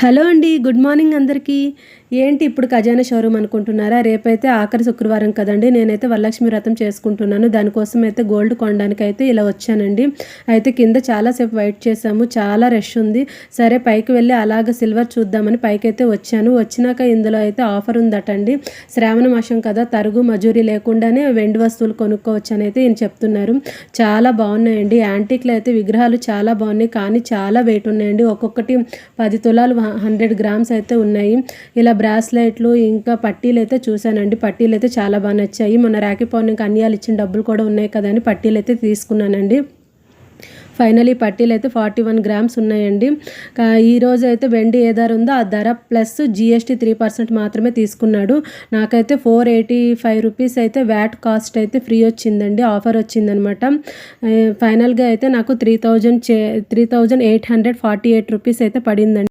Hello అండి. Good morning అందరికీ. ఏంటి ఇప్పుడు ఖజానా షోరూమ్ అనుకుంటున్నారా? రేపైతే ఆఖరి శుక్రవారం కదండీ! నేనైతే వరలక్ష్మి వ్రతం చేసుకుంటున్నాను. దానికోసం అయితే గోల్డ్ కొనడానికైతే ఇలా వచ్చానండి. అయితే కింద చాలాసేపు వెయిట్ చేశాము. చాలా రష్ ఉంది. సరే పైకి వెళ్ళి అలాగ సిల్వర్ చూద్దామని పైకైతే వచ్చాను. వచ్చినాక ఇందులో అయితే ఆఫర్ ఉందటండి. శ్రావణ మాసం కదా, తరుగు మజూరీ లేకుండానే వెండి వస్తువులు కొనుక్కోవచ్చని అయితే ఈయన చెప్తున్నారు. చాలా బాగున్నాయండి. యాంటిక్లో అయితే విగ్రహాలు చాలా బాగున్నాయి, కానీ చాలా వెయిట్ ఉన్నాయండి. ఒక్కొక్కటి 10 తులాలు 100 గ్రామ్స్ అయితే ఉన్నాయి. ఇలా బ్రాస్లెట్లు ఇంకా పట్టీలు అయితే చూశానండి. పట్టీలు అయితే చాలా బాగా నచ్చాయి. మొన్న రాఖీ పౌర్ణమికి అన్యాలు ఇచ్చిన డబ్బులు కూడా ఉన్నాయి కదా అని పట్టీలు అయితే తీసుకున్నానండి. ఫైనలీ పట్టీలు అయితే 41 గ్రామ్స్ ఉన్నాయండి. ఈరోజు అయితే వెండి ఏ ధర ఉందో ఆ ధర ప్లస్ GST 3% మాత్రమే తీసుకున్నాడు. నాకైతే 485 రూపీస్ అయితే వ్యాట్ కాస్ట్ అయితే ఫ్రీ వచ్చిందండి, ఆఫర్ వచ్చిందనమాట. ఫైనల్గా అయితే నాకు 3848 రూపీస్ అయితే పడిందండి.